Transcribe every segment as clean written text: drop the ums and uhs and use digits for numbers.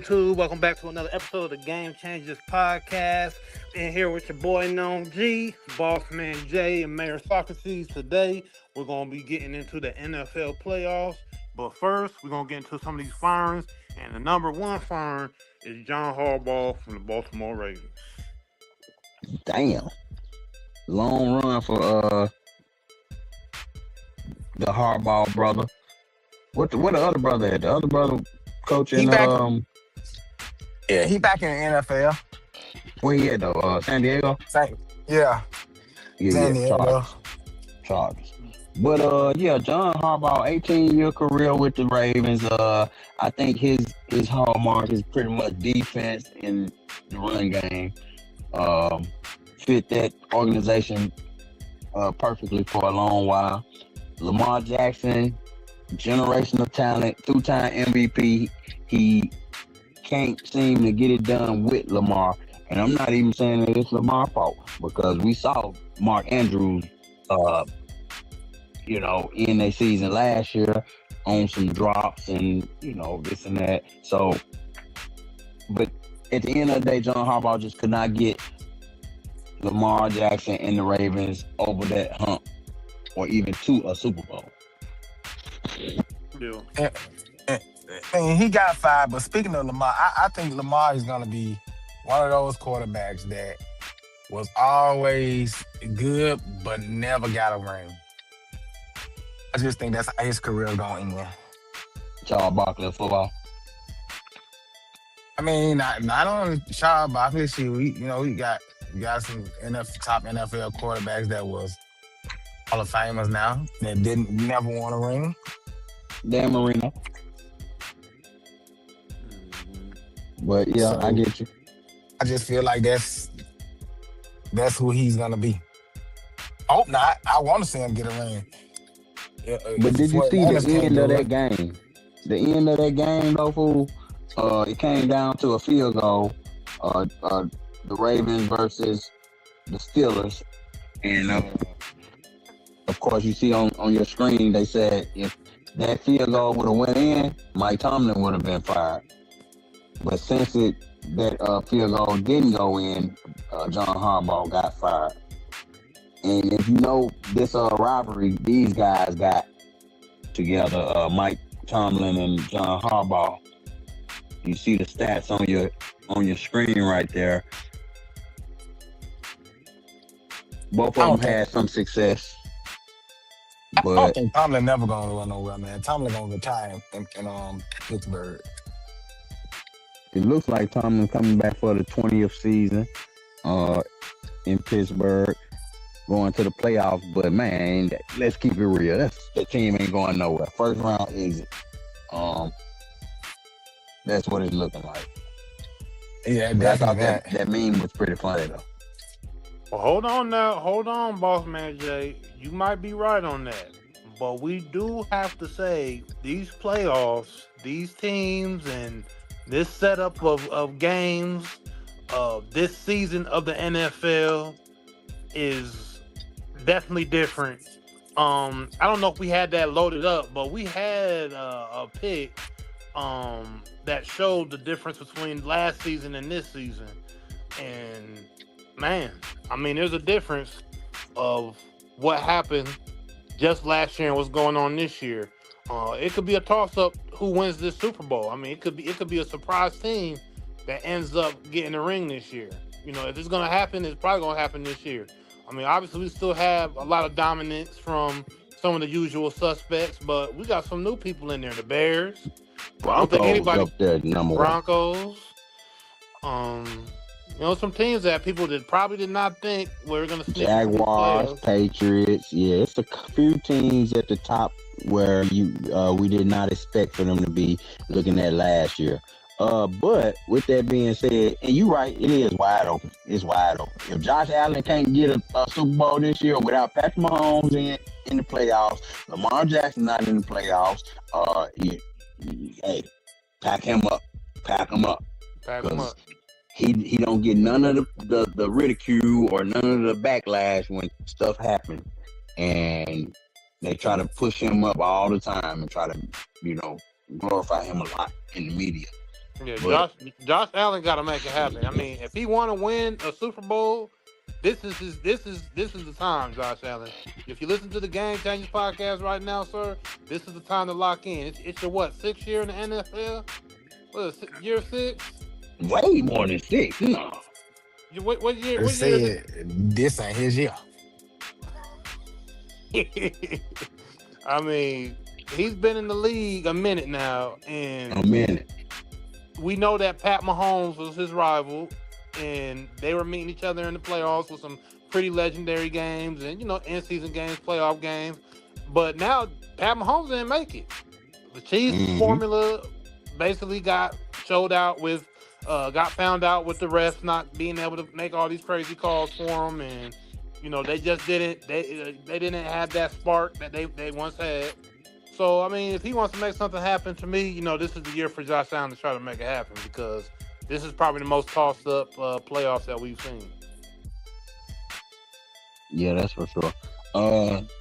YouTube? Welcome back to another episode of the Game Changers podcast. In here with your boy Known G, Boss Man J, and Mayor Socrates. Today, we're going to be getting into the NFL playoffs. But first, we're going to get into some of these firings. And the number one firing is John Harbaugh from the Baltimore Ravens. Damn. Long run for the Harbaugh brother. What the other brother had? The other brother coaching he back in the NFL. where he at though? San Diego? Yeah. San Diego. Chargers. But John Harbaugh, 18-year career with the Ravens. I think his hallmark is pretty much defense in the run game. Fit that organization perfectly for a long while. Lamar Jackson, generational talent, two-time MVP. He can't seem to get it done with Lamar. And I'm not even saying that it's Lamar's fault, because we saw Mark Andrews, in their season last year on some drops and, this and that. So, but at the end of the day, John Harbaugh just could not get Lamar Jackson and the Ravens over that hump or even to a Super Bowl. Yeah. And he got fired, but speaking of Lamar, I think Lamar is going to be one of those quarterbacks that was always good but never got a ring. I just think that's how his career going in. Charles Barkley of football. I mean, not only Charles Barkley, we got some top NFL quarterbacks that was Hall of Famers now that never won a ring. Dan Marino. But yeah, so, I get you. I just feel like that's who he's gonna be. Hope not. I want to see him get a ring. But did you see the end of that game? The end of that game, though, fool. It came down to a field goal. The Ravens versus the Steelers, and of course, you see on your screen they said if that field goal would have went in, Mike Tomlin would have been fired. But since that field goal didn't go in, John Harbaugh got fired. And if you know this rivalry these guys got together, Mike Tomlin and John Harbaugh, you see the stats on your screen right there. Both of them had some success. But I don't think Tomlin never gonna run nowhere, man. Tomlin gonna retire in Pittsburgh. It looks like Tomlin coming back for the 20th season in Pittsburgh, going to the playoffs. But man, let's keep it real. The team ain't going nowhere. First round exit. That's what it's looking like. Yeah, I thought that meme was pretty funny though. Well, hold on, Boss Man J. You might be right on that. But we do have to say these playoffs, these teams, and this setup of games, this season of the NFL is definitely different. I don't know if we had that loaded up, but we had a pick that showed the difference between last season and this season. And man, I mean, there's a difference of what happened just last year and what's going on this year. It could be a toss-up who wins this Super Bowl. I mean, it could be a surprise team that ends up getting the ring this year. If it's going to happen, it's probably going to happen this year. I mean, obviously, we still have a lot of dominance from some of the usual suspects, but we got some new people in there. The Bears. Broncos, I don't think anybody up there, number Broncos. Some teams that people probably did not think were going to sneak. Jaguars, Patriots. Yeah, it's a few teams at the top where we did not expect for them to be looking at last year. But with that being said, and you're right, it is wide open. It's wide open. If Josh Allen can't get a Super Bowl this year without Patrick Mahomes in the playoffs, Lamar Jackson not in the playoffs, hey, pack him up. Pack him up. He don't get none of the ridicule or none of the backlash when stuff happens, and they try to push him up all the time and try to glorify him a lot in the media. Yeah, But Josh Allen got to make it happen. I mean, if he want to win a Super Bowl, this is the time, Josh Allen. If you listen to the Game Changers podcast right now, sir, this is the time to lock in. It's your what, 6th year in the NFL? What is it, year 6? way more than 6. No. What year? They What year is it? said this ain't his year. I mean, he's been in the league a minute now, and A minute. we know that Pat Mahomes was his rival, and they were meeting each other in the playoffs with some pretty legendary games and, in-season games, playoff games. But now Pat Mahomes didn't make it. The Chiefs formula basically got found out with the refs not being able to make all these crazy calls for them, and they just didn't. They didn't have that spark that they once had. So, I mean, if he wants to make something happen, to me, this is the year for Josh Allen to try to make it happen, because this is probably the most tossed-up playoffs that we've seen. Yeah, that's for sure.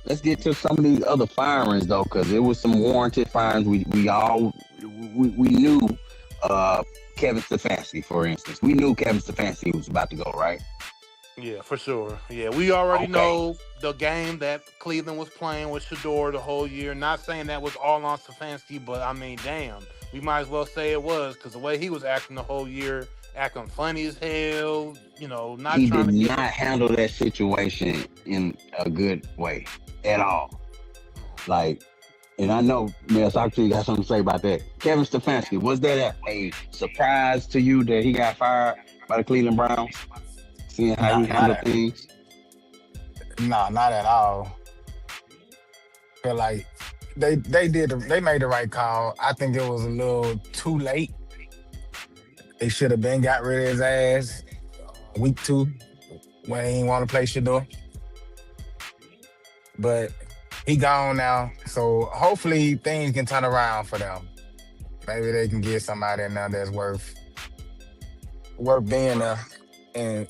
Let's get to some of these other firings, though, because it was some warranted firings. We knew Kevin Stefanski, for instance. We knew Kevin Stefanski was about to go, right? Yeah, for sure. Yeah, we already know the game that Cleveland was playing with Shedeur the whole year. Not saying that was all on Stefanski, but I mean, damn, we might as well say it was, because the way he was acting the whole year, acting funny as hell, he did not handle that situation in a good way at all. Like, and I know Mel Socrates got something to say about that. Kevin Stefanski, was that a surprise to you that he got fired by the Cleveland Browns? Seeing how he handled things? No, not at all. Feel like they made the right call. I think it was a little too late. They should have been got rid of his ass week 2 when he didn't want to play Shedeur. But he gone now, so hopefully things can turn around for them. Maybe they can get somebody in there that's worth being there, and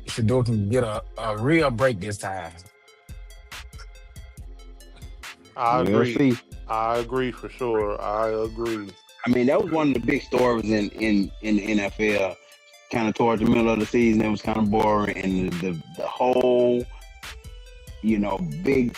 Shedeur can get a real break this time. I agree. I agree for sure. I agree. I mean, that was one of the big stories in the NFL. Kind of towards the middle of the season, it was kind of boring, and the whole, big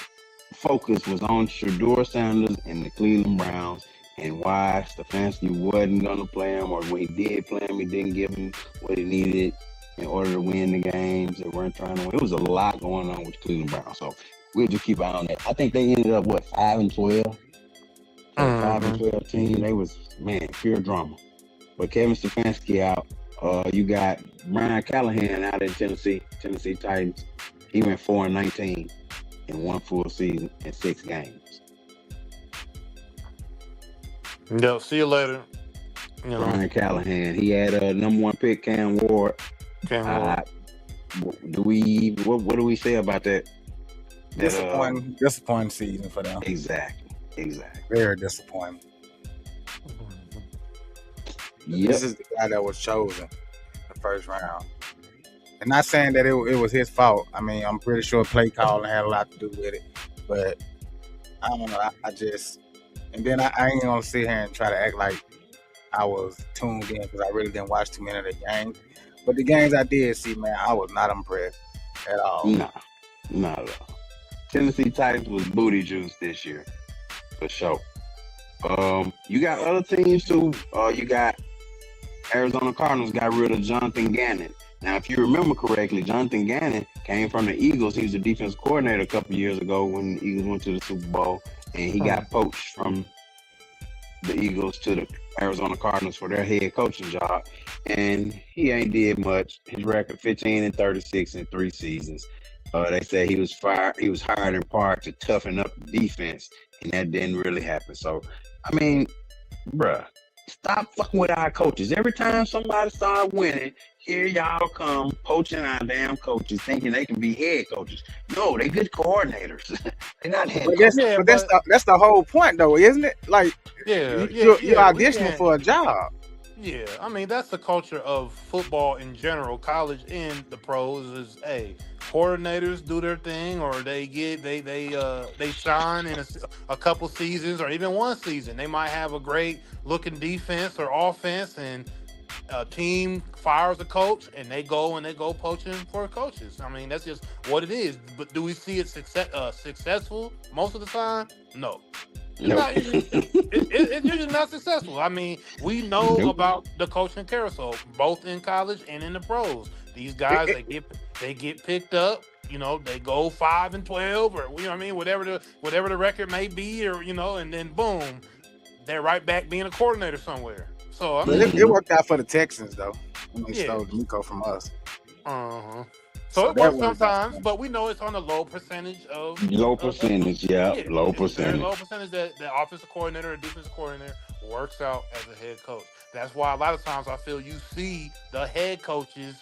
focus was on Shedeur Sanders and the Cleveland Browns, and why Stefanski wasn't going to play him, or when he did play him, he didn't give him what he needed in order to win the games. They weren't trying to win. It was a lot going on with Cleveland Browns, so we'll just keep an eye on that. I think they ended up 5-12. 5-12 team. They was, pure drama. But Kevin Stefanski out. You got Brian Callahan out in Tennessee Titans. He went 4-19 in one full season in 6 games. Yeah, see you later. Brian Callahan. He had a number 1 pick, Cam Ward. What do we say about that? Disappointing season for them. Exactly. Very disappointing. Yep. This is the guy that was chosen in the first round. And not saying that it was his fault. I mean, I'm pretty sure play calling had a lot to do with it. But I don't know. I just, and then I ain't gonna sit here and try to act like I was tuned in, because I really didn't watch too many of the games. But the games I did see, man, I was not impressed at all. No, not at all. Tennessee Titans was booty juice this year, for sure. You got other teams too. You got Arizona Cardinals got rid of Jonathan Gannon. Now, if you remember correctly, Jonathan Gannon came from the Eagles. He was the defensive coordinator a couple of years ago when the Eagles went to the Super Bowl, and he got poached from the Eagles to the Arizona Cardinals for their head coaching job, and he ain't did much. His record 15-36 in 3 seasons. They say he was fired. He was hired in part to toughen up the defense, and that didn't really happen. So, I mean, bruh, stop fucking with our coaches. Every time somebody start winning, here y'all come poaching our damn coaches, thinking they can be head coaches. No, they good coordinators. They're not head coaches. That's the whole point, though, isn't it? Like, you're auditioning for a job. Yeah, I mean that's the culture of football in general, college and the pros is coordinators do their thing or they shine in a couple seasons or even one season. They might have a great looking defense or offense and a team fires a coach and they go poaching for coaches. I mean that's just what it is. But do we see it successful most of the time? No. It's Nope. not. It's usually not successful. I mean, we know Nope. about the coaching carousel, both in college and in the pros. These guys they get picked up. You know, they go 5-12, or you know what I mean, whatever the record may be, or you know, and then boom, they're right back being a coordinator somewhere. So I But mean, it worked out for the Texans though. When they yeah, stole Nico from us. uh-huh. So So it that works worked out for sometimes, them. but we know it's on a low percentage of Low of percentage, yeah, yeah, low it's very percentage. low percentage that the offensive coordinator or defensive coordinator works out as a head coach. That's why a lot of times I feel you see the head coaches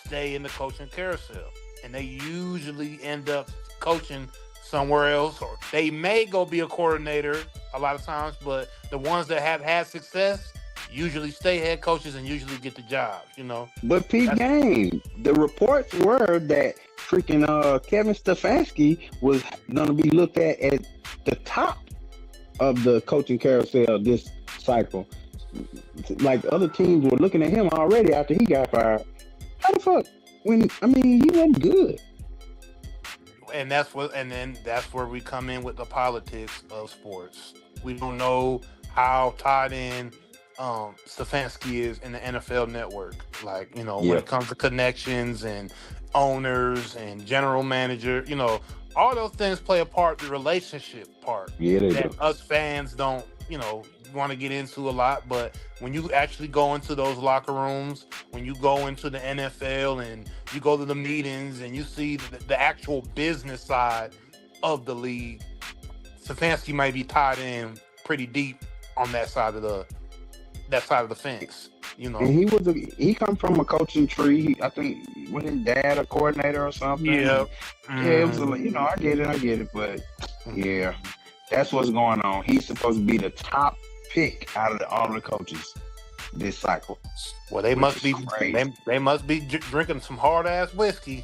stay in the coaching carousel, and they usually end up coaching somewhere else, or they may go be a coordinator a lot of times. But the ones that have had success usually stay head coaches and usually get the job. You know, But Pete that's Game, the reports were that freaking Kevin Stefanski was gonna be looked at the top of the coaching carousel this cycle. Like other teams were looking at him already after he got fired. How the fuck? He wasn't good. and that's where we come in with the politics of sports. We don't know how tied in Stefanski is in the NFL network. Like, you know, when Yeah, it comes to connections and owners and general manager, you know, all those things play a part, the relationship part yeah, they that do. us fans don't, you know, want to get into a lot. But when you actually go into those locker rooms, when you go into the NFL and you go to the meetings and you see the actual business side of the league, Stefanski might be tied in pretty deep on that side of the fence, you And know. he come from a coaching tree. I think was his dad a coordinator or something. Yeah. And yeah, it was Hmm. I get it, but yeah, that's what's going on. He's supposed to be the top pick out of all the coaches this cycle, Well, they which must is be crazy. they must be drinking some hard ass whiskey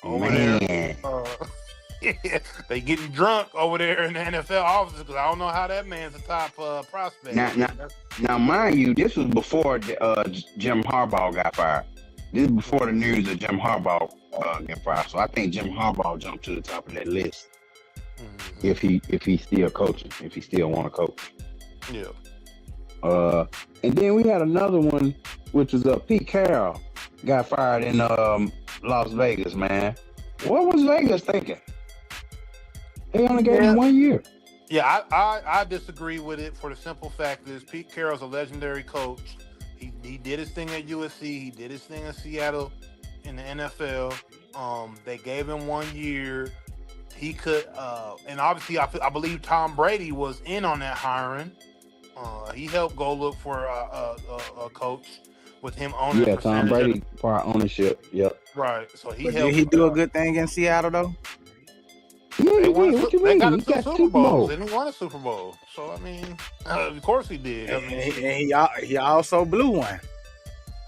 over there. Man, They getting drunk over there in the NFL offices because I don't know how that man's a top prospect. now, now, now, mind you, this was before Jim Harbaugh got fired. This is before the news of Jim Harbaugh got fired. So I think Jim Harbaugh jumped to the top of that list Mhm. if he's still coaching, if he still want to coach. Yeah. And then we had another one, which was Pete Carroll got fired in Las Vegas. Man, what was Vegas thinking? They only gave him 1 year. Yeah, I disagree with it for the simple fact is Pete Carroll's a legendary coach. He did his thing at USC. He did his thing in Seattle in the NFL. They gave him 1 year. He could, and obviously I believe Tom Brady was in on that hiring. He helped go look for a coach with him owning Yeah, a Tom percentage of Brady part ownership. Yep. right. So he But did helped. he do a good thing in Seattle though? Yeah, They he won. did. What you They mean? got He into got Super Super Bowls. Bowl. They didn't won a Super Bowl. So I mean, of course he did. I And, mean, he also blew one.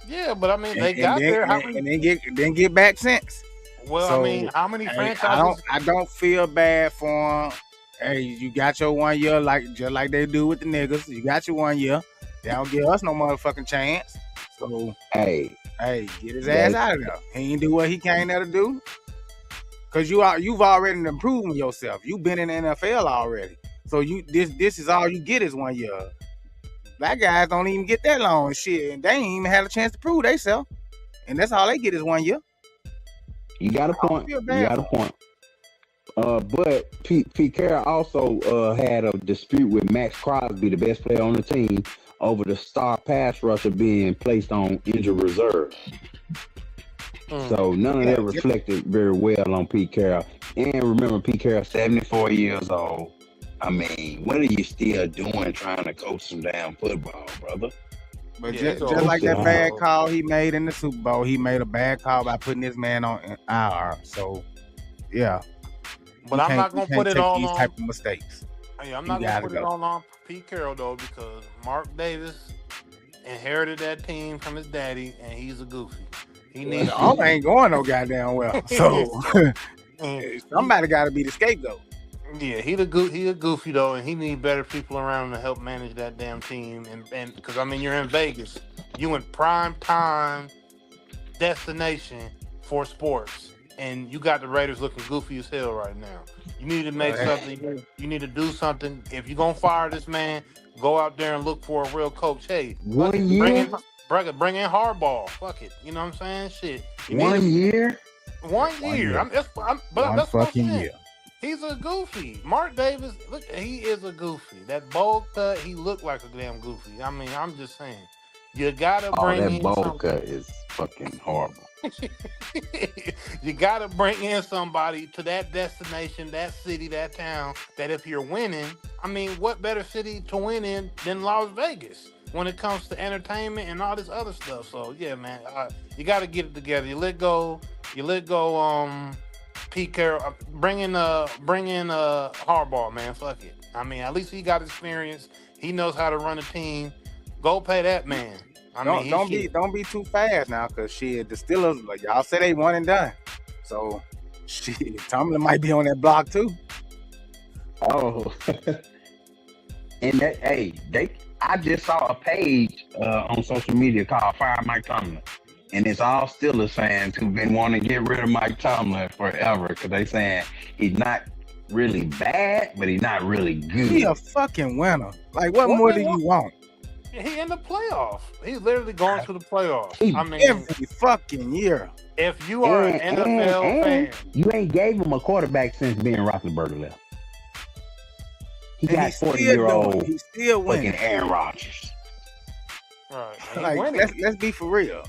yeah, but I mean, And, they and got then there. How and, many? and then get back since. Well, I mean, So how many I franchises? don't feel bad for him. Hey, you got your 1 year just like they do with the niggas. You got your 1 year. They don't give us no motherfucking chance. So Hey, hey, get his ass that out of there. He ain't do what he came there to do. Cause you've already proven yourself. You've been in the NFL already. So this is all you get is 1 year. Black guys don't even get that long shit, and they ain't even had a chance to prove themselves. And that's all they get is 1 year. you got a I don't point. feel You bad got a for him. point. But Pete Carroll also had a dispute with Max Crosby, the best player on the team, over the star pass rusher being placed on injured reserve. So none of Yeah, that reflected very well on Pete Carroll. And remember, Pete Carroll, 74 years old. I mean, what are you still doing trying to coach some damn football, brother? But Yeah, just so like that Coach it bad out. call he made in the Super Bowl, he made a bad call by putting this man on IR. So yeah, but I'm not you gonna can't put it take all these on. type of mistakes. Hey, I'm You not gonna gotta put it go. all on Pete Carroll though, because Mark Davis inherited that team from his daddy, and he's a goofy. He needs. The arm ain't going no goddamn well. So somebody got to be the scapegoat. Yeah, he a goofy though, and he need better people around him to help manage that damn team. And because I mean, you're in Vegas, you in prime time destination for sports, and you got the Raiders looking goofy as hell right now. You need to make something. You need to do something. If you're gonna fire this man, go out there and look for a real coach. Hey, bring in Harbaugh. Fuck it. You know what I'm saying? Shit. 1 year. 1 year. One fucking year. He's a goofy. Mark Davis, look, he is a goofy. That bowl cut, he looked like a damn goofy. I mean, I'm just saying. You gotta bring in that bowl cut is fucking horrible. You gotta bring in somebody to that destination, that city, that town, that if you're winning, I mean, what better city to win in than Las Vegas when it comes to entertainment and all this other stuff? So yeah, man, you gotta get it together. You let go, Pete Carroll, bring in Harbaugh, man. Fuck it. I mean, at least he got experience. He knows how to run a team. Go pay that man. Don't be too fast now, cause shit, the Steelers, like y'all say, they one and done. So shit, Tomlin might be on that block too. Oh, and I just saw a page on social media called Fire Mike Tomlin. And it's all Steelers fans who've been wanting to get rid of Mike Tomlin forever because they saying he's not really bad, but he's not really good. He a fucking winner. Like, what more do you want? He in the playoffs. He's literally going to the playoffs. I mean, every fucking year. If you are an NFL fan, you ain't gave him a quarterback since Ben Roethlisberger left. He got 40-year-old. He's still winning. Fucking Aaron Rodgers. Right. Like, let's be for real.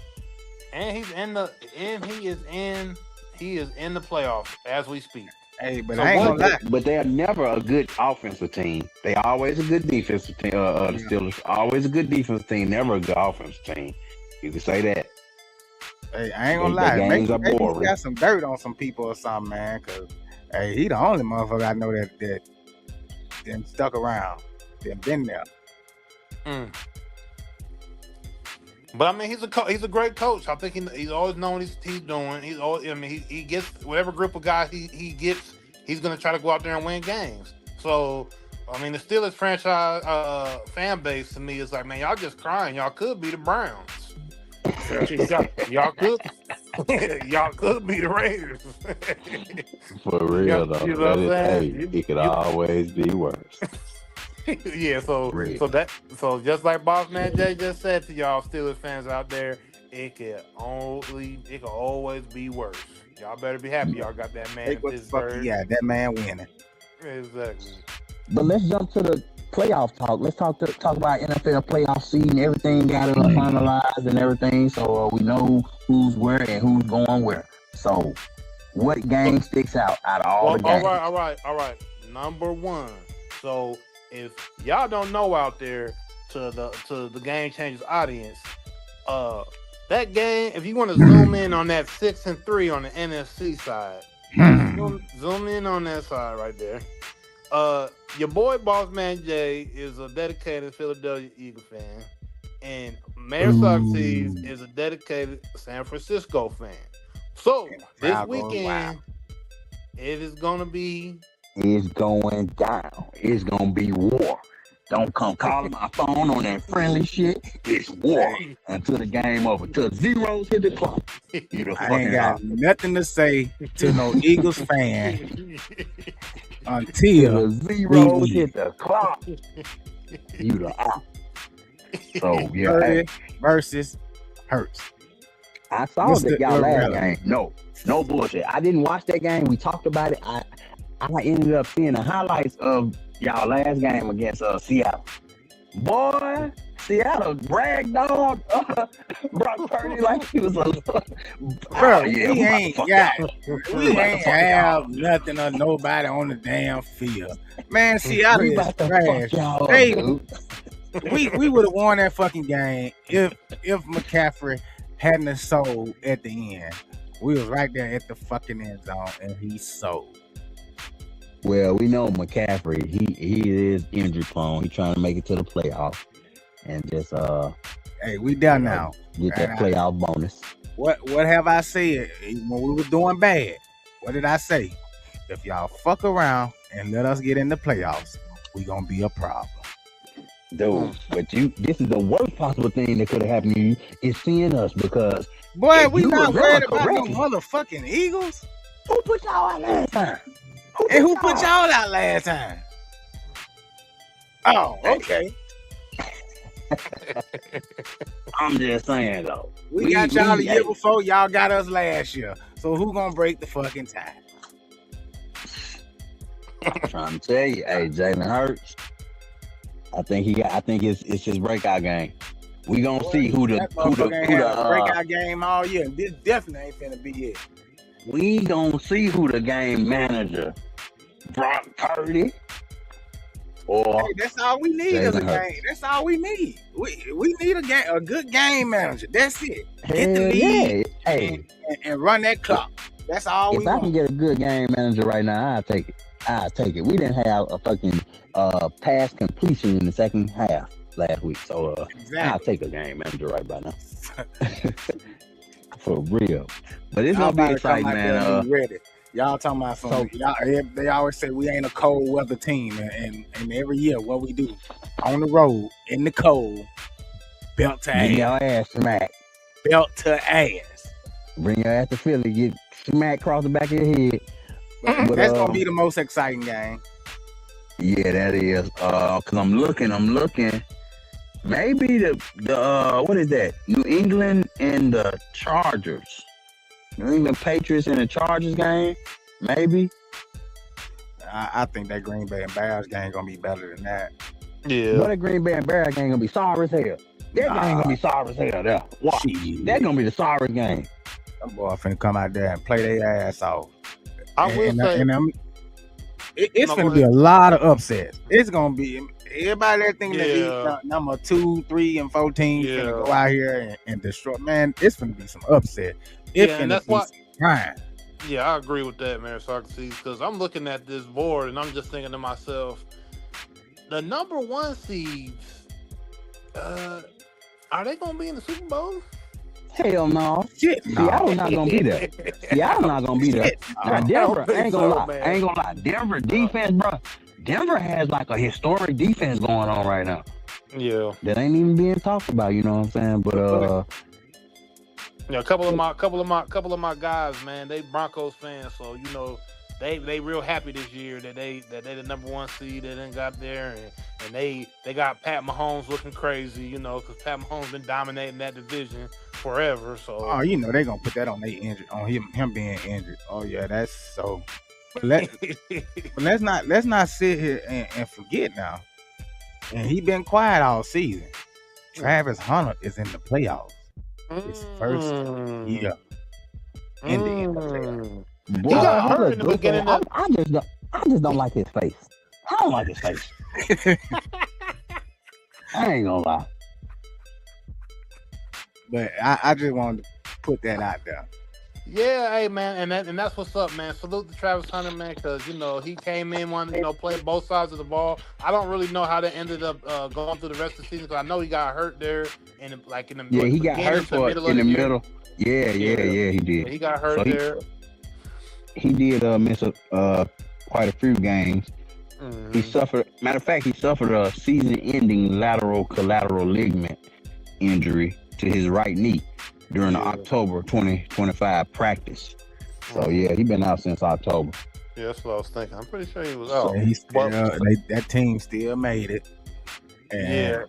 And he is in the playoffs as we speak. Hey, but I ain't gonna lie. But they're never a good offensive team. They always a good defensive team. The Steelers always a good defensive team, never a good offensive team. You can say that. Hey, I ain't gonna lie. Maybe he got some dirt on some people or something, man. Cause hey, he the only motherfucker I know that then stuck around, then been there. But I mean, he's a great coach. I think he's always known what he's doing. He's always, I mean, he gets whatever group of guys he gets, he's gonna try to go out there and win games. So I mean, the Steelers franchise fan base to me is like, man, y'all just crying. Y'all could be the Browns. y'all could be the Raiders. For real though, you know what I'm saying? It could always be worse. Yeah, so just like Boss Man Jay just said to y'all Steelers fans out there, it could always be worse. Y'all better be happy y'all got that man in Pittsburgh. Yeah, that man winning. Exactly. But let's jump to the playoff talk. Let's talk about NFL playoff seeding. Everything got finalized and everything, so we know who's where and who's going where. So, what game sticks out of all the games? All right. Number one. So, if y'all don't know out there to the Game Changers audience, that game, if you want to zoom in on that 6-3 on the NFC side, zoom in on that side right there. Your boy Boss Man Jay is a dedicated Philadelphia Eagle fan, and Mayor Succeeds is a dedicated San Francisco fan. So this weekend, it is gonna be. It's going down. It's gonna be war. Don't come calling my phone on that friendly shit. It's war until the game over. Till zeros hit the clock. I ain't got nothing to say to no Eagles fan until the zeros hit the clock. You the out. So yeah, Purdy versus Hurts. I saw y'all last game. No bullshit. I didn't watch that game. We talked about it. I ended up seeing the highlights of y'all last game against Seattle. Boy, Seattle brag dog Brock Purdy like he was a bro. We ain't have nothing or nobody on the damn field. Man, Seattle is trash. We would have won that fucking game if McCaffrey hadn't have sold at the end. We was right there at the fucking end zone and he sold. Well, we know McCaffrey, he is injury prone. He's trying to make it to the playoffs. And just Hey, we done now. Get that playoff bonus. What have I said when we were doing bad? What did I say? If y'all fuck around and let us get in the playoffs, we gonna be a problem. Dude, but this is the worst possible thing that could have happened to you is seeing us because boy, we not worried about no motherfucking Eagles. Who put y'all out last time? Who put y'all out last time? Oh, okay. I'm just saying though. We got y'all the year before, y'all got us last year. So who gonna break the fucking tie? I'm trying to tell you, hey, Jalen Hurts. I think it's his breakout game. We gonna see who the breakout game all year. This definitely ain't finna be it. We gonna see who the game manager, Brock Purdy, or that's all we need is a game. That's all we need. We need a good game manager. That's it. Get the lead and run that clock. That's all we want. If I can get a good game manager right now, I'll take it. We didn't have a fucking pass completion in the second half last week, so I'll take a game manager right by now. For real. But it's gonna be exciting, man. Y'all talking about something. They always say we ain't a cold weather team, and every year what we do on the road in the cold, belt to ass. Your ass smacked. Belt to ass. Bring your ass to Philly, get smacked across the back of your head. But that's gonna be the most exciting game. Yeah, that is. Cause I'm looking. Maybe the what is that? New England and the Chargers. New England Patriots and the Chargers game. Maybe. I think that Green Bay and Bears game gonna be better than that. Yeah. But that Green Bay and Bears game gonna be sorry as hell. That game gonna be sorry as hell. There. Watch. That's gonna be the sorry game. Them boys finna come out there and play their ass off. It's gonna be a lot of upsets. It's gonna be everybody that thinking that number 2, 3, and 14 finna go out here and destroy. Man, it's gonna be some upset. And that's why. Yeah, I agree with that, man, Socrates. Because I'm looking at this board and I'm just thinking to myself, the number 1 seeds, are they gonna be in the Super Bowl? Hell no. Shit, no. Seattle's not gonna be there. Seattle's not gonna be there. Now, Denver, I ain't gonna lie. Denver defense, bro. Denver has like a historic defense going on right now. Yeah. That ain't even being talked about, you know what I'm saying? But a couple of my guys, man, they Broncos fans, so you know they real happy this year that they the number 1 seed. They done got there and they got Pat Mahomes looking crazy, you know, because Pat Mahomes been dominating that division forever. So you know they gonna put that on him being injured. Oh yeah, that's so. But let's not sit here and forget now. And he been quiet all season. Travis Hunter is in the playoffs. His first year in the playoffs. He got hurt in the beginning. I just don't like his face. I don't like his face. I ain't gonna lie. But I just wanted to put that out there. Yeah, hey man, and that's what's up, man. Salute to Travis Hunter, man, because you know he came in wanting to play both sides of the ball. I don't really know how that ended up going through the rest of the season, because I know he got hurt there in the he got hurt in the middle. Yeah, he did. He got hurt there. He did miss quite a few games. Mm-hmm. He suffered a season-ending lateral collateral ligament injury to his right knee during the October 2025 practice. So yeah, he been out since October. Yeah, that's what I was thinking. I'm pretty sure he was out. That team still made it. And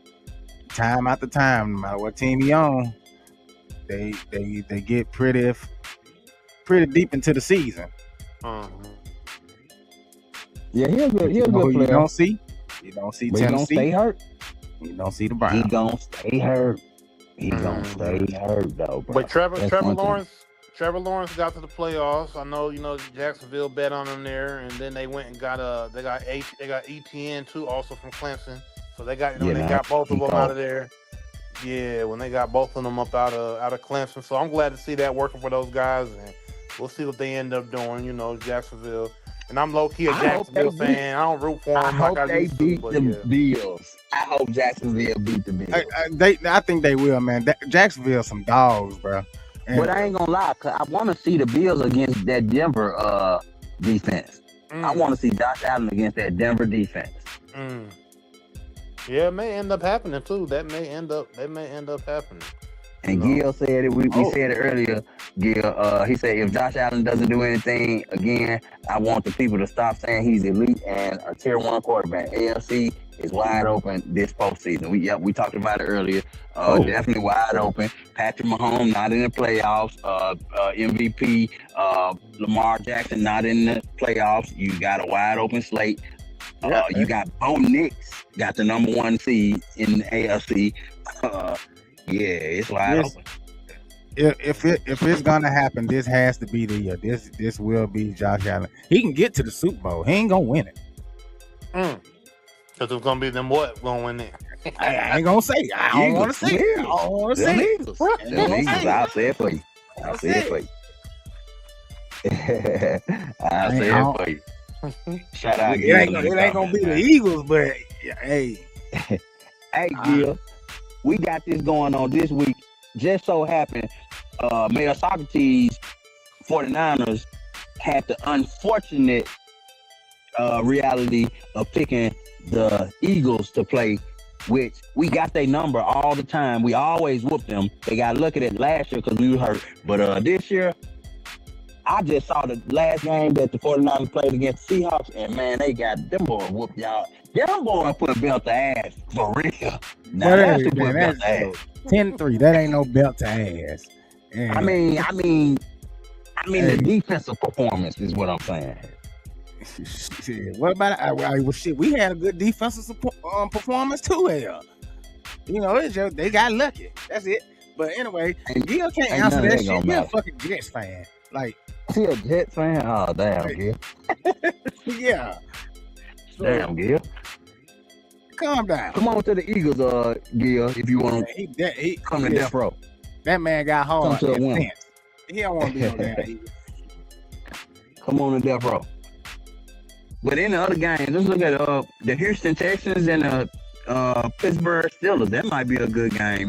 time after time, no matter what team he on, they get pretty deep into the season. Yeah, he's a good player. You don't see Tennessee. He don't stay hurt. You don't see the Browns. He don't stay hurt. He's gonna stay hurt though, bro. But Trevor Lawrence got to the playoffs. I know, Jacksonville bet on him there, and then they went and got ETN too, also from Clemson. So they got they got both of them out of there. Yeah, when they got both of them up out of Clemson. So I'm glad to see that working for those guys, and we'll see what they end up doing. Jacksonville. And I'm low key a I hope they Jacksonville beat. fan. I don't root for I them like hope I they used to, beat but the yeah. Bills. I hope Jacksonville beat the Bills. I think they will, man. Jacksonville some dogs, bro. And But I ain't gonna lie, cause I want to see the Bills against that Denver defense. I want to see Josh Allen against that Denver defense. Yeah, it may end up happening too. That may end up happening. And Gil said it. We said it earlier. Gil, he said if Josh Allen doesn't do anything again, I want the people to stop saying he's elite and a tier 1 quarterback. AFC is wide open this postseason. We talked about it earlier. Definitely wide open. Patrick Mahomes not in the playoffs. MVP Lamar Jackson not in the playoffs. You got a wide open slate. You got Bo Nix got the number 1 seed in the AFC. Yeah, it's wide open. If it's gonna happen, this has to be the year. This will be Josh Allen. He can get to the Super Bowl. He ain't gonna win it. Because it's gonna be them what gonna win it. I ain't gonna say. I don't want to say it. I don't want to say it. I'll say it for you. I'll say it for you. Shout out. It ain't gonna be the Eagles, but hey. Hey, Gil. We got this going on this week. Just so happened, Mayor Socrates 49ers had the unfortunate reality of picking the Eagles to play, which we got their number all the time. We always whoop them. They got lucky at last year because we were hurt. But this year, I just saw the last game that the 49ers played against the Seahawks, and man, they got them boys whooped y'all. Them boys put belt to ass for real. Now that's the belt to ass. 10-3. That ain't no belt to ass. I mean, the defensive performance is what I'm saying. Shit, what about well, shit? We had a good defensive performance too. Here, it's just they got lucky. That's it. But anyway, Gil can't answer that shit. You're a fucking Jets fan. Like, he a Jets fan? Oh damn, Gil. Yeah. So, damn, Gil. Calm down. Come on to the Eagles, Gil, if you want to come to death row. That man got hard. Come to a win. He don't want to be on that Eagles. Come on to death row. But in the other games, let's look at the Houston Texans and the Pittsburgh Steelers. That might be a good game,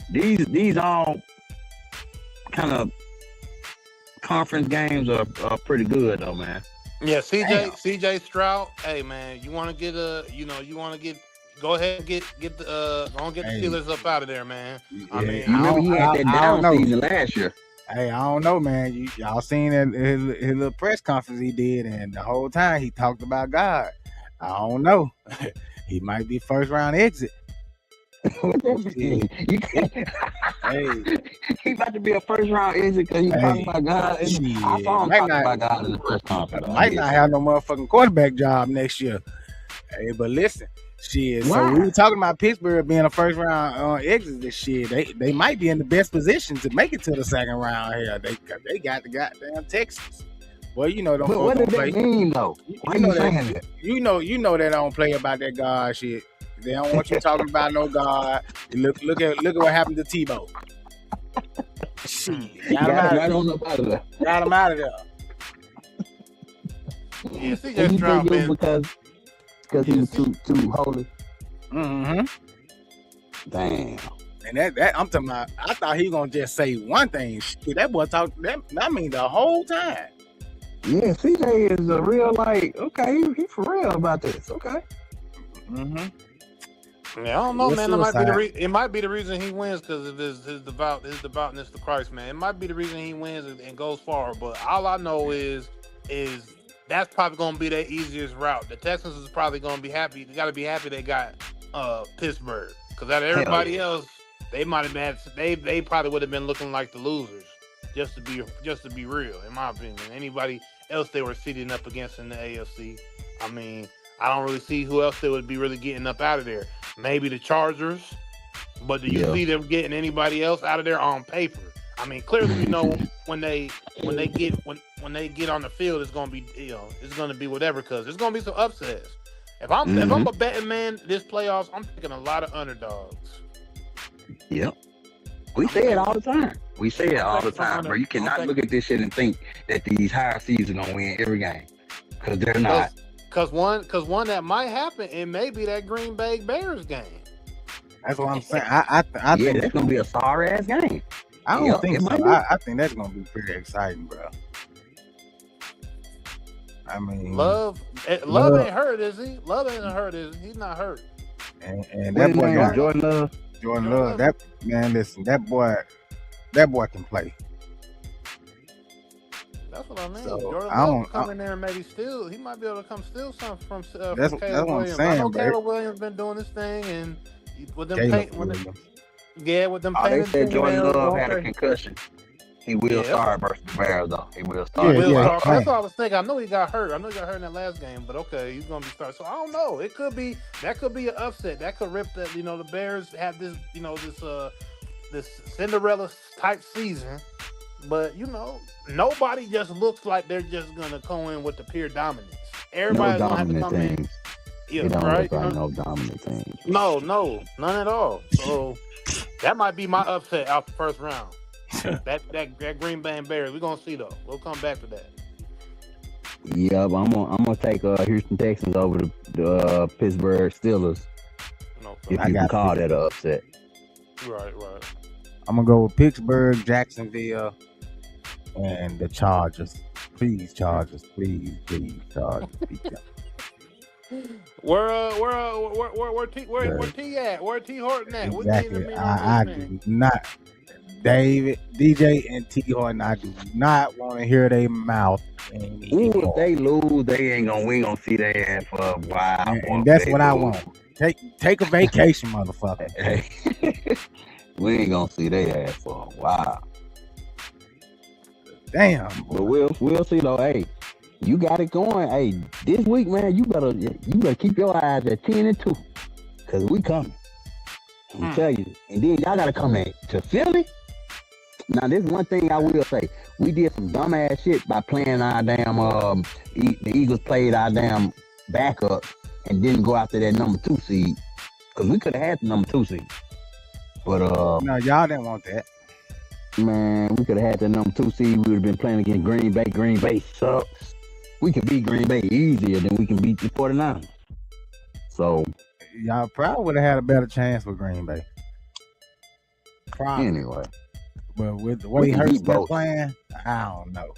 These all kind of conference games are pretty good though, man. Yeah, CJ Stroud. Hey man, you want to get go ahead and get the Steelers up out of there, man. Yeah. I mean, he had that down season last year. Hey, I don't know, man. Y'all seen his little press conference he did, and the whole time he talked about God. I don't know. He might be first round exit. What that mean? He about to be a first round exit because he talking about God. I saw him talking about God in the press conference. Might not have no motherfucking quarterback job next year. Hey, but listen. Shit, so we were talking about Pittsburgh being a first round exit this shit. They might be in the best position to make it to the second round here. They got the goddamn Texans. Well, don't. But what does that mean though? Why you saying that? You know they don't play about that God shit. They don't want you talking about no God. Look at what happened to Tebow. Shit, got him out of there. Yeah, CJ Stroud, man. Because he was too holy. Mm-hmm. Damn. And that I'm talking about. I thought he was gonna just say one thing. Shit, that boy talked. I mean, the whole time. Yeah, CJ is a real okay. He for real about this. Okay. Mm-hmm. Yeah, I don't know, man. It might be the reason he wins because of his devoutness to Christ, man. It might be the reason he wins and goes far. But all I know is that's probably going to be their easiest route. The Texans is probably going to be happy. They got to be happy they got Pittsburgh because out of everybody else, they might have been. They probably would have been looking like the losers. Just to be real, in my opinion. Anybody else they were sitting up against in the AFC, I mean, I don't really see who else they would be really getting up out of there. Maybe the Chargers, but do you see them getting anybody else out of there on paper? I mean, clearly we know when they get on the field, it's gonna be it's gonna be whatever because there's gonna be some upsets. If I'm a betting man this playoffs, I'm taking a lot of underdogs. Yep. We say it all the time. Bro. You cannot look at this shit and think that these higher seeds are gonna win every game. Because they're not. Cause one that might happen, it may be that Green Bay Bears game. That's what I'm saying. I think that's gonna be a sorry ass game. I don't think so. I think that's gonna be pretty exciting, bro. I mean, Love ain't hurt, is he? Love ain't hurt, is he? He's not hurt. And that boy Jordan Love. Jordan Love, that man, listen, that boy can play. That's what I mean. So, Jordan Love come in there and maybe steal. He might be able to come steal something from that's Caleb what I'm Williams. saying, I know bro. Caleb Williams been doing this thing, and with them with them they said Jordan Love had a concussion. He will start versus the Bears, though. He will start. That's what I was thinking. I know he got hurt. In that last game, but okay, he's gonna be starting. So I don't know. That could be an upset. That could rip that. The Bears have this. This Cinderella type season, but nobody just looks like they're just gonna go in with the pure dominance. Everybody's gonna have to come in. Yeah, right. No dominant things. No, none at all. So that might be my upset out the first round. that Green Bay Bears. We're gonna see though. We'll come back to that. Yeah, but I'm gonna take Houston Texans over the Pittsburgh Steelers. No, if you can call that an upset. Right. I'm gonna go with Pittsburgh, Jacksonville, and the Chargers. Please, Chargers. Please, Chargers. Where T at? Where T Horton at? Exactly. I do not. David, DJ, and T Horton, I do not want to hear their mouth. If they lose, we ain't gonna see their ass for a while. And that's what I want. Take a vacation, motherfucker. We ain't gonna see their ass for a while. Damn. But we'll see though. Hey, you got it going. Hey, this week, man, you better keep your eyes at 10-2, cause we coming. I tell you. And then y'all gotta come to Philly. Now, this one thing I will say. We did some dumbass shit by playing our damn the Eagles played our damn backup and didn't go after that number 2 seed. Cause we could have had the number 2 seed. But no, y'all didn't want that. Man, we could have had the number 2 seed. We would have been playing against Green Bay. Green Bay sucks. We can beat Green Bay easier than we can beat the 49ers. So y'all probably would have had a better chance with Green Bay. Probably. Anyway. But with the way Hurts been playing, I don't know.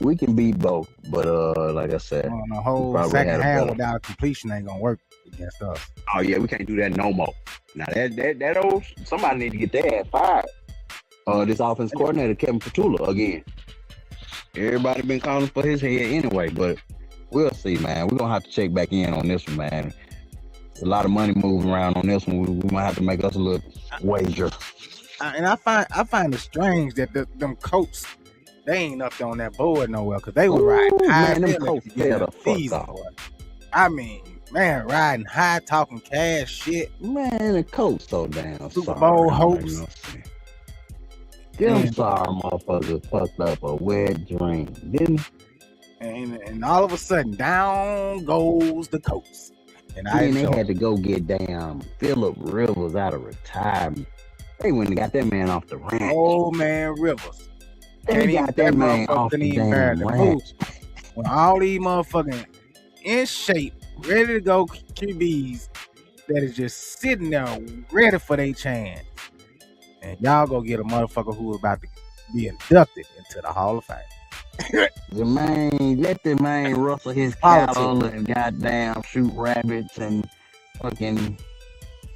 We can beat both, but like I said, on the whole second half without a completion ain't gonna work against us. Oh yeah, we can't do that no more. Now that old somebody need to get their ass fired. This offense coordinator Kevin Petula again. Everybody been calling for his head anyway, but we'll see, man. We're gonna have to check back in on this one, man. There's a lot of money moving around on this one. We might have to make us a little wager. And I find it strange that them Colts, they ain't up there on that board nowhere, because they were riding high. Man, them Colts fell the fuck off. I mean, man, riding high, talking cash shit. Man, the Colts so damn Super Bowl hopes. Them sorry motherfuckers fucked up a wet dream, didn't he? And all of a sudden, down goes the Colts. And they had to go get damn Phillip Rivers out of retirement. They wouldn't have got that man off the ranch. Oh man, Rivers. They got that man off the damn ranch. When all these motherfucking in shape, ready to go QBs that is just sitting there ready for their chance. And y'all go get a motherfucker who is about to be inducted into the Hall of Fame. Let the man rustle his cattle and goddamn shoot rabbits and fucking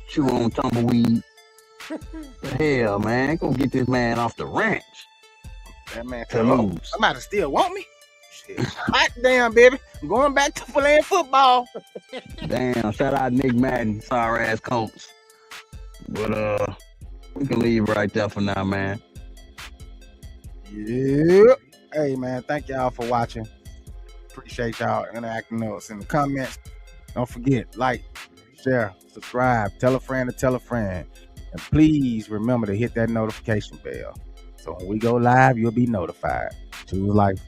chew on tumbleweed. Hell, man, go get this man off the ranch. That man to lose. Somebody still want me? Shit. Hot damn, baby. I'm going back to playing football. Damn, shout out Nick Madden, sorry ass Colts. But we can leave right there for now, man. Yeah. Hey, man, thank y'all for watching. Appreciate y'all interacting with us in the comments. Don't forget, like, share, subscribe, tell a friend to tell a friend. And please remember to hit that notification bell. So when we go live, you'll be notified. Choose life.